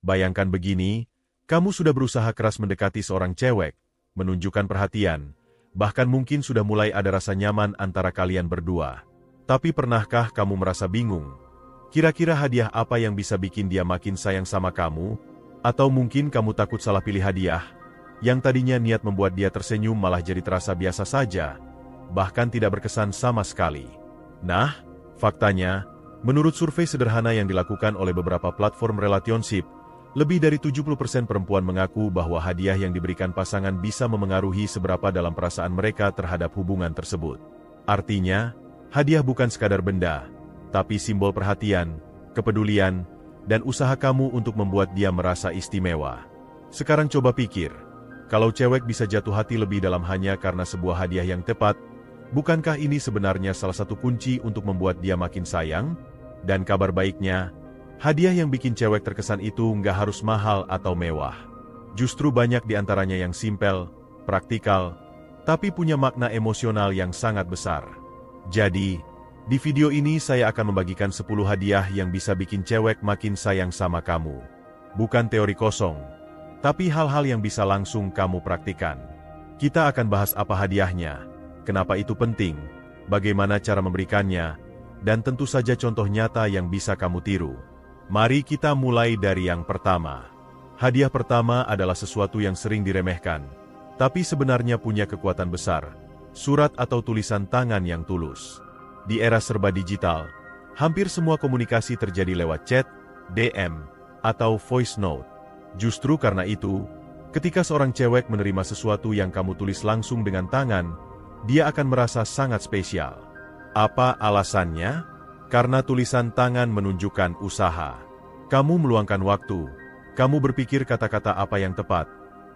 Bayangkan begini, kamu sudah berusaha keras mendekati seorang cewek, menunjukkan perhatian, bahkan mungkin sudah mulai ada rasa nyaman antara kalian berdua. Tapi pernahkah kamu merasa bingung? Kira-kira hadiah apa yang bisa bikin dia makin sayang sama kamu? Atau mungkin kamu takut salah pilih hadiah, yang tadinya niat membuat dia tersenyum malah jadi terasa biasa saja, bahkan tidak berkesan sama sekali. Nah, faktanya, menurut survei sederhana yang dilakukan oleh beberapa platform relationship, lebih dari 70% perempuan mengaku bahwa hadiah yang diberikan pasangan bisa memengaruhi seberapa dalam perasaan mereka terhadap hubungan tersebut. Artinya, hadiah bukan sekadar benda, tapi simbol perhatian, kepedulian, dan usaha kamu untuk membuat dia merasa istimewa. Sekarang coba pikir, kalau cewek bisa jatuh hati lebih dalam hanya karena sebuah hadiah yang tepat, bukankah ini sebenarnya salah satu kunci untuk membuat dia makin sayang? Dan kabar baiknya, hadiah yang bikin cewek terkesan itu nggak harus mahal atau mewah. Justru banyak di antaranya yang simpel, praktikal, tapi punya makna emosional yang sangat besar. Jadi, di video ini saya akan membagikan 10 hadiah yang bisa bikin cewek makin sayang sama kamu. Bukan teori kosong, tapi hal-hal yang bisa langsung kamu praktikan. Kita akan bahas apa hadiahnya, kenapa itu penting, bagaimana cara memberikannya, dan tentu saja contoh nyata yang bisa kamu tiru. Mari kita mulai dari yang pertama. Hadiah pertama adalah sesuatu yang sering diremehkan, tapi sebenarnya punya kekuatan besar, surat atau tulisan tangan yang tulus. Di era serba digital, hampir semua komunikasi terjadi lewat chat, DM, atau voice note. Justru karena itu, ketika seorang cewek menerima sesuatu yang kamu tulis langsung dengan tangan, dia akan merasa sangat spesial. Apa alasannya? Karena tulisan tangan menunjukkan usaha. Kamu meluangkan waktu, kamu berpikir kata-kata apa yang tepat,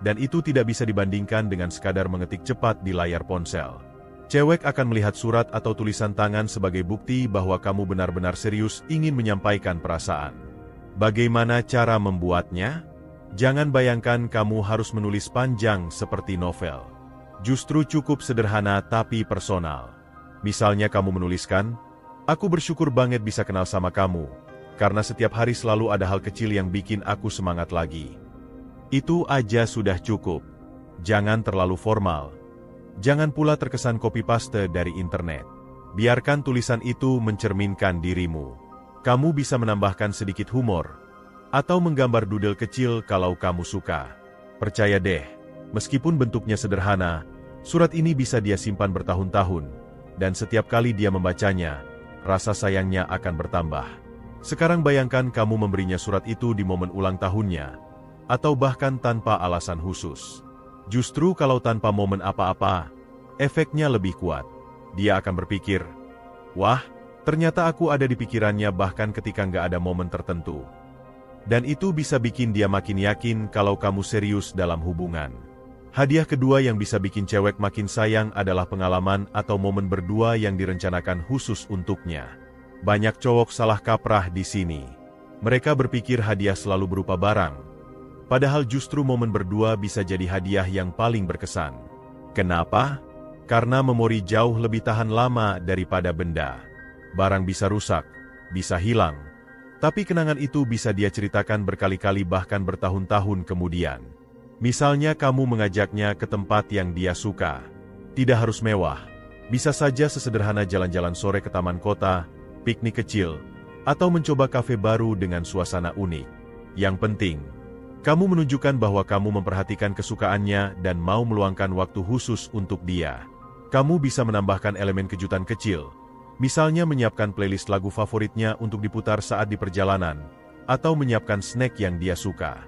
dan itu tidak bisa dibandingkan dengan sekadar mengetik cepat di layar ponsel. Cewek akan melihat surat atau tulisan tangan sebagai bukti bahwa kamu benar-benar serius ingin menyampaikan perasaan. Bagaimana cara membuatnya? Jangan bayangkan kamu harus menulis panjang seperti novel. Justru cukup sederhana tapi personal. Misalnya kamu menuliskan, "Aku bersyukur banget bisa kenal sama kamu, karena setiap hari selalu ada hal kecil yang bikin aku semangat lagi." Itu aja sudah cukup. Jangan terlalu formal. Jangan pula terkesan copy-paste dari internet. Biarkan tulisan itu mencerminkan dirimu. Kamu bisa menambahkan sedikit humor, atau menggambar doodle kecil kalau kamu suka. Percaya deh, meskipun bentuknya sederhana, surat ini bisa dia simpan bertahun-tahun, dan setiap kali dia membacanya, rasa sayangnya akan bertambah. Sekarang bayangkan kamu memberinya surat itu di momen ulang tahunnya, atau bahkan tanpa alasan khusus. Justru kalau tanpa momen apa-apa, efeknya lebih kuat. Dia akan berpikir, "Wah, ternyata aku ada di pikirannya bahkan ketika nggak ada momen tertentu." Dan itu bisa bikin dia makin yakin kalau kamu serius dalam hubungan. Hadiah kedua yang bisa bikin cewek makin sayang adalah pengalaman atau momen berdua yang direncanakan khusus untuknya. Banyak cowok salah kaprah di sini. Mereka berpikir hadiah selalu berupa barang. Padahal justru momen berdua bisa jadi hadiah yang paling berkesan. Kenapa? Karena memori jauh lebih tahan lama daripada benda. Barang bisa rusak, bisa hilang, tapi kenangan itu bisa dia ceritakan berkali-kali bahkan bertahun-tahun kemudian. Misalnya kamu mengajaknya ke tempat yang dia suka. Tidak harus mewah. Bisa saja sesederhana jalan-jalan sore ke taman kota, piknik kecil, atau mencoba kafe baru dengan suasana unik. Yang penting, kamu menunjukkan bahwa kamu memperhatikan kesukaannya dan mau meluangkan waktu khusus untuk dia. Kamu bisa menambahkan elemen kejutan kecil. Misalnya menyiapkan playlist lagu favoritnya untuk diputar saat di perjalanan, atau menyiapkan snack yang dia suka.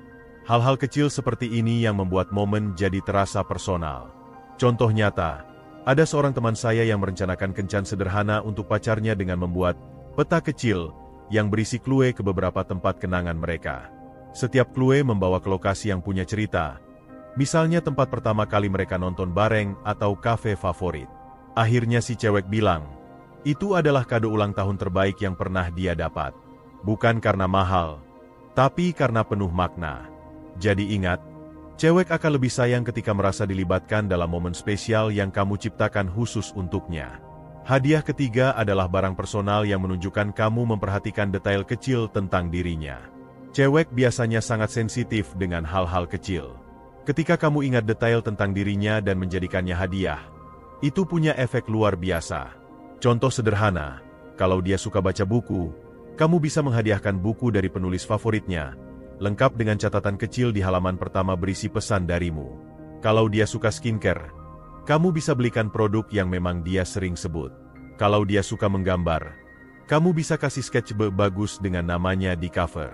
Hal-hal kecil seperti ini yang membuat momen jadi terasa personal. Contoh nyata, ada seorang teman saya yang merencanakan kencan sederhana untuk pacarnya dengan membuat peta kecil yang berisi clue ke beberapa tempat kenangan mereka. Setiap clue membawa ke lokasi yang punya cerita, misalnya tempat pertama kali mereka nonton bareng atau kafe favorit. Akhirnya si cewek bilang, itu adalah kado ulang tahun terbaik yang pernah dia dapat. Bukan karena mahal, tapi karena penuh makna. Jadi ingat, cewek akan lebih sayang ketika merasa dilibatkan dalam momen spesial yang kamu ciptakan khusus untuknya. Hadiah ketiga adalah barang personal yang menunjukkan kamu memperhatikan detail kecil tentang dirinya. Cewek biasanya sangat sensitif dengan hal-hal kecil. Ketika kamu ingat detail tentang dirinya dan menjadikannya hadiah, itu punya efek luar biasa. Contoh sederhana, kalau dia suka baca buku, kamu bisa menghadiahkan buku dari penulis favoritnya, lengkap dengan catatan kecil di halaman pertama berisi pesan darimu. Kalau dia suka skincare, kamu bisa belikan produk yang memang dia sering sebut. Kalau dia suka menggambar, kamu bisa kasih sketchbook bagus dengan namanya di cover.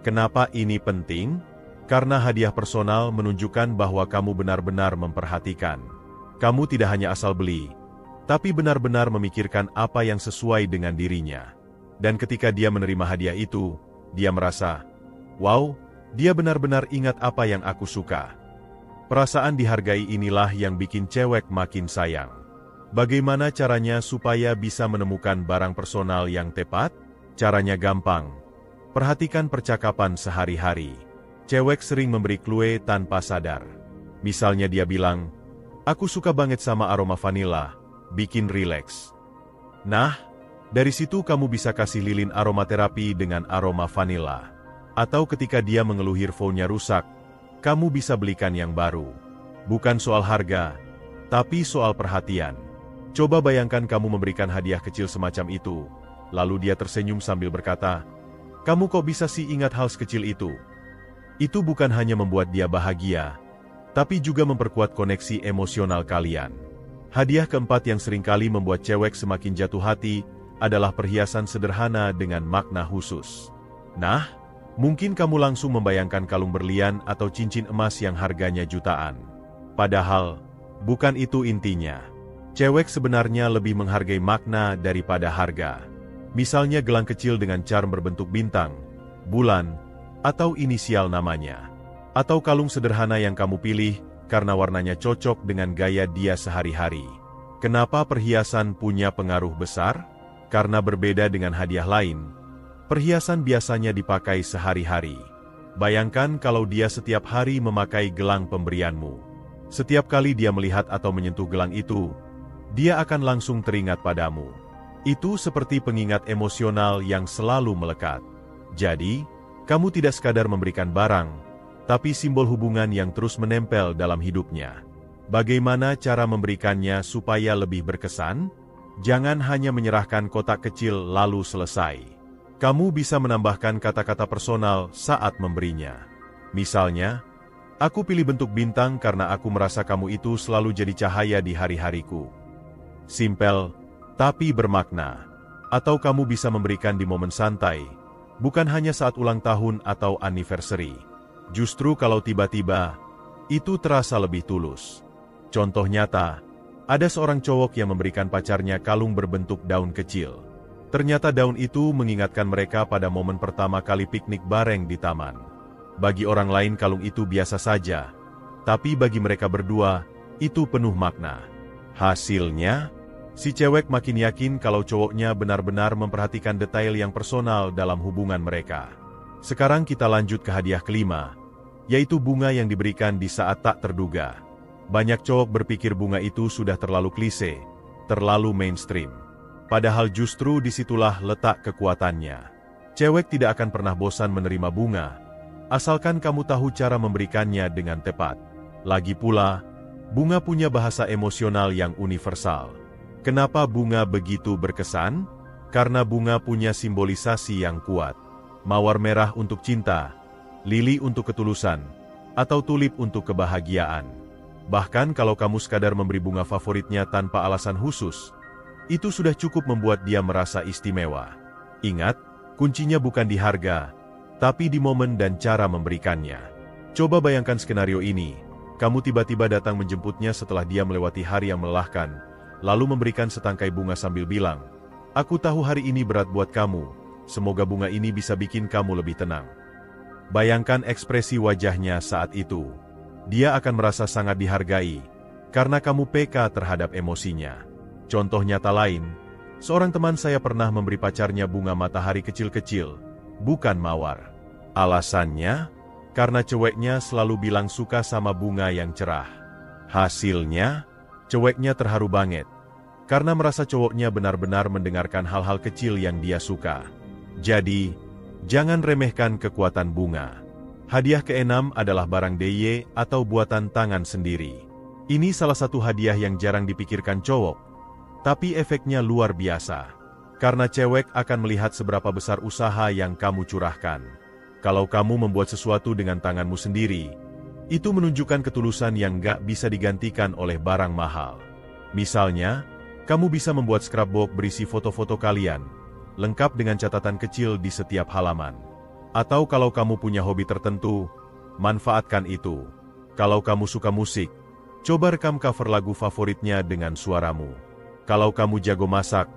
Kenapa ini penting? Karena hadiah personal menunjukkan bahwa kamu benar-benar memperhatikan. Kamu tidak hanya asal beli, tapi benar-benar memikirkan apa yang sesuai dengan dirinya. Dan ketika dia menerima hadiah itu, dia merasa, wow, dia benar-benar ingat apa yang aku suka. Perasaan dihargai inilah yang bikin cewek makin sayang. Bagaimana caranya supaya bisa menemukan barang personal yang tepat? Caranya gampang. Perhatikan percakapan sehari-hari. Cewek sering memberi clue tanpa sadar. Misalnya dia bilang, aku suka banget sama aroma vanila, bikin rileks. Nah, dari situ kamu bisa kasih lilin aromaterapi dengan aroma vanila. Atau ketika dia mengeluh earphone-nya rusak, kamu bisa belikan yang baru. Bukan soal harga, tapi soal perhatian. Coba bayangkan kamu memberikan hadiah kecil semacam itu, lalu dia tersenyum sambil berkata, kamu kok bisa sih ingat hal sekecil itu? Itu bukan hanya membuat dia bahagia, tapi juga memperkuat koneksi emosional kalian. Hadiah keempat yang seringkali membuat cewek semakin jatuh hati adalah perhiasan sederhana dengan makna khusus. Nah, mungkin kamu langsung membayangkan kalung berlian atau cincin emas yang harganya jutaan. Padahal, bukan itu intinya. Cewek sebenarnya lebih menghargai makna daripada harga. Misalnya gelang kecil dengan charm berbentuk bintang, bulan, atau inisial namanya. Atau kalung sederhana yang kamu pilih karena warnanya cocok dengan gaya dia sehari-hari. Kenapa perhiasan punya pengaruh besar? Karena berbeda dengan hadiah lain, perhiasan biasanya dipakai sehari-hari. Bayangkan kalau dia setiap hari memakai gelang pemberianmu. Setiap kali dia melihat atau menyentuh gelang itu, dia akan langsung teringat padamu. Itu seperti pengingat emosional yang selalu melekat. Jadi, kamu tidak sekadar memberikan barang, tapi simbol hubungan yang terus menempel dalam hidupnya. Bagaimana cara memberikannya supaya lebih berkesan? Jangan hanya menyerahkan kotak kecil lalu selesai. Kamu bisa menambahkan kata-kata personal saat memberinya. Misalnya, aku pilih bentuk bintang karena aku merasa kamu itu selalu jadi cahaya di hari-hariku. Simpel, tapi bermakna. Atau kamu bisa memberikan di momen santai, bukan hanya saat ulang tahun atau anniversary. Justru kalau tiba-tiba, itu terasa lebih tulus. Contoh nyata, ada seorang cowok yang memberikan pacarnya kalung berbentuk daun kecil. Ternyata daun itu mengingatkan mereka pada momen pertama kali piknik bareng di taman. Bagi orang lain kalung itu biasa saja, tapi bagi mereka berdua, itu penuh makna. Hasilnya, si cewek makin yakin kalau cowoknya benar-benar memperhatikan detail yang personal dalam hubungan mereka. Sekarang kita lanjut ke hadiah kelima, yaitu bunga yang diberikan di saat tak terduga. Banyak cowok berpikir bunga itu sudah terlalu klise, terlalu mainstream. Padahal justru disitulah letak kekuatannya. Cewek tidak akan pernah bosan menerima bunga, asalkan kamu tahu cara memberikannya dengan tepat. Lagi pula, bunga punya bahasa emosional yang universal. Kenapa bunga begitu berkesan? Karena bunga punya simbolisasi yang kuat. Mawar merah untuk cinta, lili untuk ketulusan, atau tulip untuk kebahagiaan. Bahkan kalau kamu sekadar memberi bunga favoritnya tanpa alasan khusus, itu sudah cukup membuat dia merasa istimewa. Ingat, kuncinya bukan di harga, tapi di momen dan cara memberikannya. Coba bayangkan skenario ini, kamu tiba-tiba datang menjemputnya setelah dia melewati hari yang melelahkan, lalu memberikan setangkai bunga sambil bilang, aku tahu hari ini berat buat kamu, semoga bunga ini bisa bikin kamu lebih tenang. Bayangkan ekspresi wajahnya saat itu. Dia akan merasa sangat dihargai, karena kamu peka terhadap emosinya. Contoh nyata lain, seorang teman saya pernah memberi pacarnya bunga matahari kecil-kecil, bukan mawar. Alasannya, karena ceweknya selalu bilang suka sama bunga yang cerah. Hasilnya, ceweknya terharu banget, karena merasa cowoknya benar-benar mendengarkan hal-hal kecil yang dia suka. Jadi, Jangan remehkan kekuatan bunga. Hadiah keenam adalah barang DIY atau buatan tangan sendiri. Ini salah satu hadiah yang jarang dipikirkan cowok, tapi efeknya luar biasa. Karena cewek akan melihat seberapa besar usaha yang kamu curahkan. Kalau kamu membuat sesuatu dengan tanganmu sendiri, itu menunjukkan ketulusan yang gak bisa digantikan oleh barang mahal. Misalnya, kamu bisa membuat scrapbook berisi foto-foto kalian, lengkap dengan catatan kecil di setiap halaman. Atau kalau kamu punya hobi tertentu, manfaatkan itu. Kalau kamu suka musik, coba rekam cover lagu favoritnya dengan suaramu. Kalau kamu jago masak,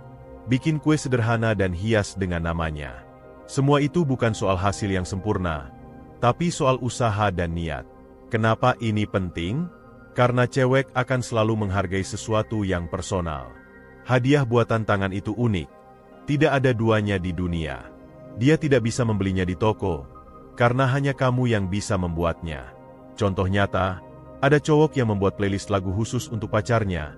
bikin kue sederhana dan hias dengan namanya. Semua itu bukan soal hasil yang sempurna, tapi soal usaha dan niat. Kenapa ini penting? Karena cewek akan selalu menghargai sesuatu yang personal. Hadiah buatan tangan itu unik. Tidak ada duanya di dunia. Dia tidak bisa membelinya di toko, karena hanya kamu yang bisa membuatnya. Contoh nyata, ada cowok yang membuat playlist lagu khusus untuk pacarnya,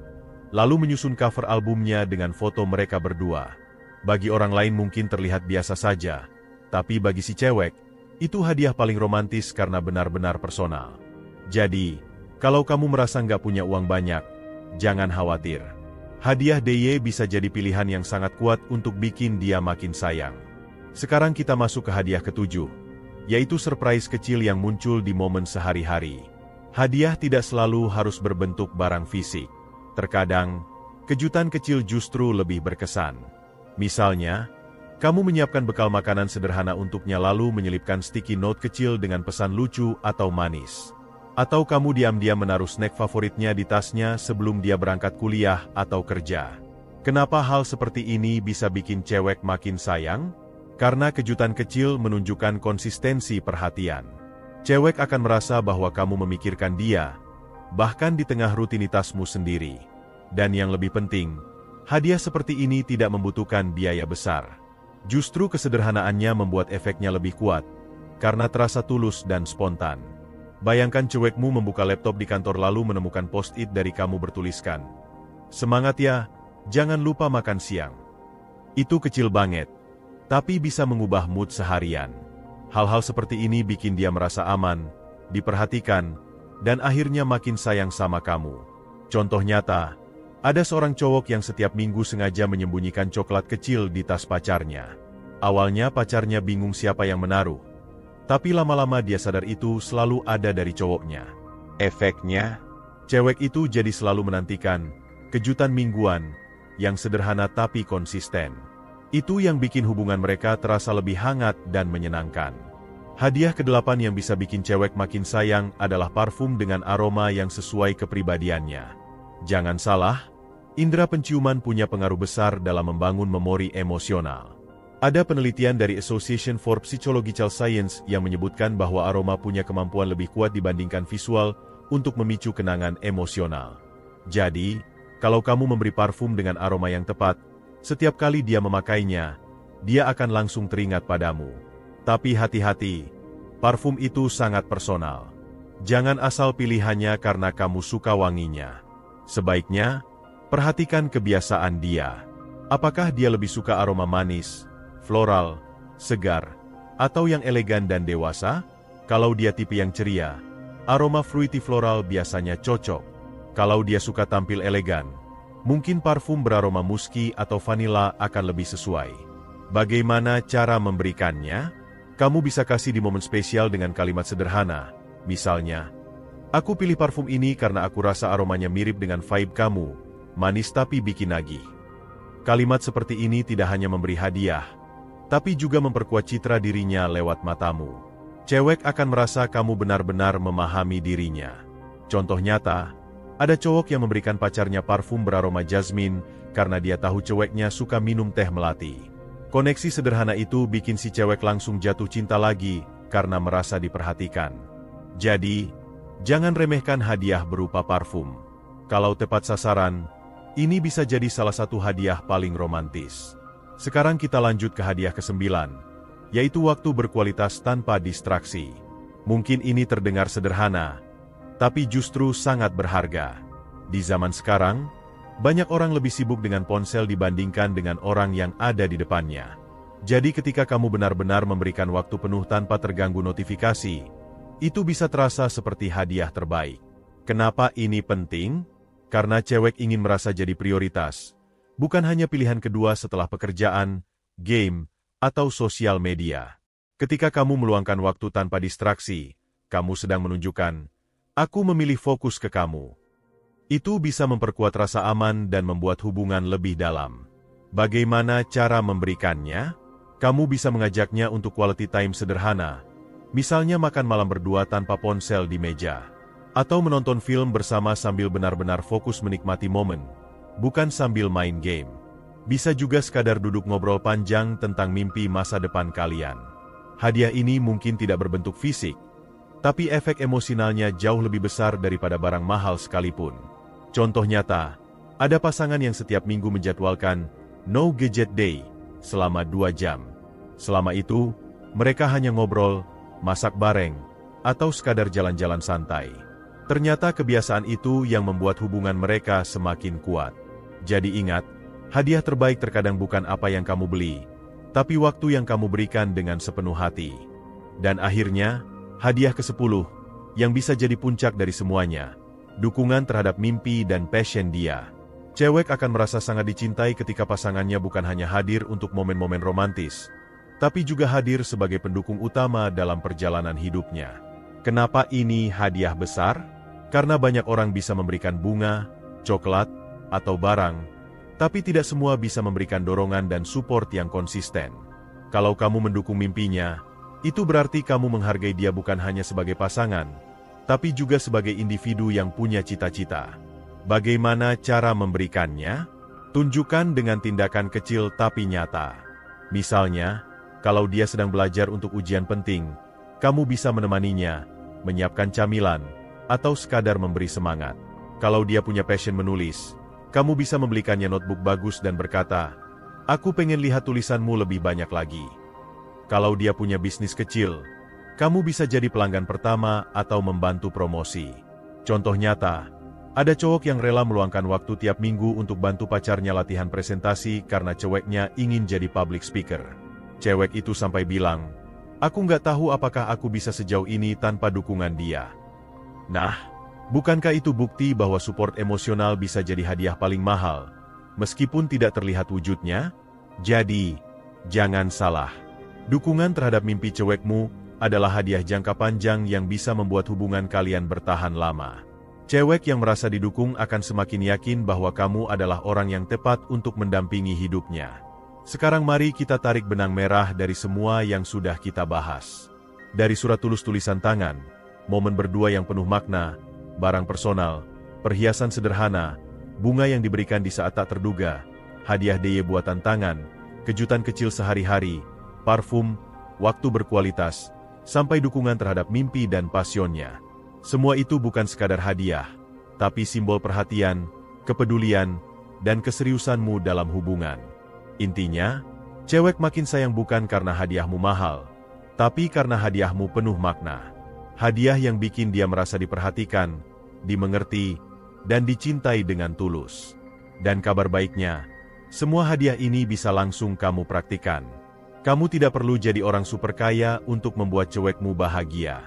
lalu menyusun cover albumnya dengan foto mereka berdua. Bagi orang lain mungkin terlihat biasa saja, tapi bagi si cewek, itu hadiah paling romantis karena benar-benar personal. Jadi, kalau kamu merasa nggak punya uang banyak, jangan khawatir. Hadiah DIY bisa jadi pilihan yang sangat kuat untuk bikin dia makin sayang. Sekarang kita masuk ke hadiah ketujuh, yaitu surprise kecil yang muncul di momen sehari-hari. Hadiah tidak selalu harus berbentuk barang fisik. Terkadang, kejutan kecil justru lebih berkesan. Misalnya, kamu menyiapkan bekal makanan sederhana untuknya lalu menyelipkan sticky note kecil dengan pesan lucu atau manis. Atau kamu diam-diam menaruh snack favoritnya di tasnya sebelum dia berangkat kuliah atau kerja. Kenapa hal seperti ini bisa bikin cewek makin sayang? Karena kejutan kecil menunjukkan konsistensi perhatian. Cewek akan merasa bahwa kamu memikirkan dia, bahkan di tengah rutinitasmu sendiri. Dan yang lebih penting, hadiah seperti ini tidak membutuhkan biaya besar. Justru kesederhanaannya membuat efeknya lebih kuat, karena terasa tulus dan spontan. Bayangkan cewekmu membuka laptop di kantor lalu menemukan post-it dari kamu bertuliskan, "Semangat ya, jangan lupa makan siang." Itu kecil banget, tapi bisa mengubah mood seharian. Hal-hal seperti ini bikin dia merasa aman, diperhatikan, dan akhirnya makin sayang sama kamu. Contoh nyata, ada seorang cowok yang setiap minggu sengaja menyembunyikan coklat kecil di tas pacarnya. Awalnya pacarnya bingung siapa yang menaruh, tapi lama-lama dia sadar itu selalu ada dari cowoknya. Efeknya, cewek itu jadi selalu menantikan kejutan mingguan yang sederhana tapi konsisten. Itu yang bikin hubungan mereka terasa lebih hangat dan menyenangkan. Hadiah ke-8 yang bisa bikin cewek makin sayang adalah parfum dengan aroma yang sesuai kepribadiannya. Jangan salah, indera penciuman punya pengaruh besar dalam membangun memori emosional. Ada penelitian dari Association for Psychological Science yang menyebutkan bahwa aroma punya kemampuan lebih kuat dibandingkan visual untuk memicu kenangan emosional. Jadi, kalau kamu memberi parfum dengan aroma yang tepat, setiap kali dia memakainya, dia akan langsung teringat padamu. Tapi hati-hati, parfum itu sangat personal. Jangan asal pilih hanya karena kamu suka wanginya. Sebaiknya, perhatikan kebiasaan dia. Apakah dia lebih suka aroma manis, floral, segar, atau yang elegan dan dewasa? Kalau dia tipe yang ceria, aroma fruity floral biasanya cocok. Kalau dia suka tampil elegan, mungkin parfum beraroma musky atau vanila akan lebih sesuai. Bagaimana cara memberikannya? Kamu bisa kasih di momen spesial dengan kalimat sederhana. Misalnya, "Aku pilih parfum ini karena aku rasa aromanya mirip dengan vibe kamu, manis tapi bikin nagih." Kalimat seperti ini tidak hanya memberi hadiah, tapi juga memperkuat citra dirinya lewat matamu. Cewek akan merasa kamu benar-benar memahami dirinya. Contoh nyata, ada cowok yang memberikan pacarnya parfum beraroma jasmine karena dia tahu ceweknya suka minum teh melati. Koneksi sederhana itu bikin si cewek langsung jatuh cinta lagi karena merasa diperhatikan. Jadi, jangan remehkan hadiah berupa parfum. Kalau tepat sasaran, ini bisa jadi salah satu hadiah paling romantis. Sekarang kita lanjut ke hadiah ke-9, yaitu waktu berkualitas tanpa distraksi. Mungkin ini terdengar sederhana, tapi justru sangat berharga. Di zaman sekarang, banyak orang lebih sibuk dengan ponsel dibandingkan dengan orang yang ada di depannya. Jadi ketika kamu benar-benar memberikan waktu penuh tanpa terganggu notifikasi, itu bisa terasa seperti hadiah terbaik. Kenapa ini penting? Karena cewek ingin merasa jadi prioritas, bukan hanya pilihan kedua setelah pekerjaan, game, atau sosial media. Ketika kamu meluangkan waktu tanpa distraksi, kamu sedang menunjukkan, aku memilih fokus ke kamu. Itu bisa memperkuat rasa aman dan membuat hubungan lebih dalam. Bagaimana cara memberikannya? Kamu bisa mengajaknya untuk quality time sederhana, misalnya makan malam berdua tanpa ponsel di meja, atau menonton film bersama sambil benar-benar fokus menikmati momen, bukan sambil main game. Bisa juga sekadar duduk ngobrol panjang tentang mimpi masa depan kalian. Hadiah ini mungkin tidak berbentuk fisik, tapi efek emosionalnya jauh lebih besar daripada barang mahal sekalipun. Contoh nyata, ada pasangan yang setiap minggu menjadwalkan no gadget day selama 2 jam. Selama itu, mereka hanya ngobrol, masak bareng, atau sekadar jalan-jalan santai. Ternyata kebiasaan itu yang membuat hubungan mereka semakin kuat. Jadi ingat, hadiah terbaik terkadang bukan apa yang kamu beli, tapi waktu yang kamu berikan dengan sepenuh hati. Dan akhirnya, hadiah ke-10, yang bisa jadi puncak dari semuanya, dukungan terhadap mimpi dan passion dia. Cewek akan merasa sangat dicintai ketika pasangannya bukan hanya hadir untuk momen-momen romantis, tapi juga hadir sebagai pendukung utama dalam perjalanan hidupnya. Kenapa ini hadiah besar? Karena banyak orang bisa memberikan bunga, coklat, atau barang, tapi tidak semua bisa memberikan dorongan dan support yang konsisten. Kalau kamu mendukung mimpinya, itu berarti kamu menghargai dia bukan hanya sebagai pasangan, tapi juga sebagai individu yang punya cita-cita. Bagaimana cara memberikannya? Tunjukkan dengan tindakan kecil tapi nyata. Misalnya, kalau dia sedang belajar untuk ujian penting, kamu bisa menemaninya, menyiapkan camilan, atau sekadar memberi semangat. Kalau dia punya passion menulis, kamu bisa membelikannya notebook bagus dan berkata, aku pengen lihat tulisanmu lebih banyak lagi. Kalau dia punya bisnis kecil, kamu bisa jadi pelanggan pertama atau membantu promosi. Contoh nyata, ada cowok yang rela meluangkan waktu tiap minggu untuk bantu pacarnya latihan presentasi karena ceweknya ingin jadi public speaker. Cewek itu sampai bilang, aku nggak tahu apakah aku bisa sejauh ini tanpa dukungan dia. Nah, bukankah itu bukti bahwa support emosional bisa jadi hadiah paling mahal, meskipun tidak terlihat wujudnya? Jadi, jangan salah. Dukungan terhadap mimpi cewekmu adalah hadiah jangka panjang yang bisa membuat hubungan kalian bertahan lama. Cewek yang merasa didukung akan semakin yakin bahwa kamu adalah orang yang tepat untuk mendampingi hidupnya. Sekarang mari kita tarik benang merah dari semua yang sudah kita bahas. Dari surat tulus tulisan tangan, momen berdua yang penuh makna, barang personal, perhiasan sederhana, bunga yang diberikan di saat tak terduga, hadiah DIY buatan tangan, kejutan kecil sehari-hari, parfum, waktu berkualitas, sampai dukungan terhadap mimpi dan pasionnya. Semua itu bukan sekadar hadiah, tapi simbol perhatian, kepedulian, dan keseriusanmu dalam hubungan. Intinya, cewek makin sayang bukan karena hadiahmu mahal, tapi karena hadiahmu penuh makna. Hadiah yang bikin dia merasa diperhatikan, dimengerti, dan dicintai dengan tulus. Dan kabar baiknya, semua hadiah ini bisa langsung kamu praktikan. Kamu tidak perlu jadi orang super kaya untuk membuat cewekmu bahagia.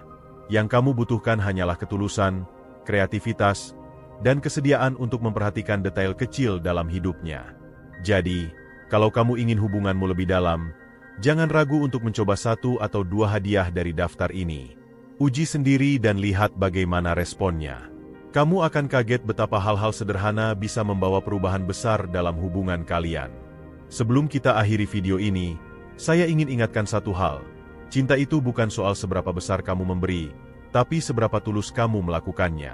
Yang kamu butuhkan hanyalah ketulusan, kreativitas, dan kesediaan untuk memperhatikan detail kecil dalam hidupnya. Jadi, kalau kamu ingin hubunganmu lebih dalam, jangan ragu untuk mencoba 1 atau 2 hadiah dari daftar ini. Uji sendiri dan lihat bagaimana responnya. Kamu akan kaget betapa hal-hal sederhana bisa membawa perubahan besar dalam hubungan kalian. Sebelum kita akhiri video ini, saya ingin ingatkan satu hal. Cinta itu bukan soal seberapa besar kamu memberi, tapi seberapa tulus kamu melakukannya.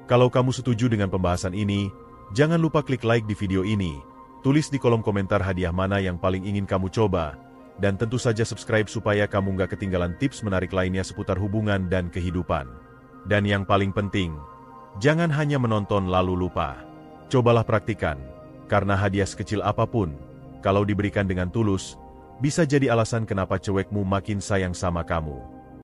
Kalau kamu setuju dengan pembahasan ini, jangan lupa klik like di video ini, tulis di kolom komentar hadiah mana yang paling ingin kamu coba, dan tentu saja subscribe supaya kamu nggak ketinggalan tips menarik lainnya seputar hubungan dan kehidupan. Dan yang paling penting, jangan hanya menonton lalu lupa. Cobalah praktikan, karena hadiah sekecil apapun, kalau diberikan dengan tulus, bisa jadi alasan kenapa cewekmu makin sayang sama kamu.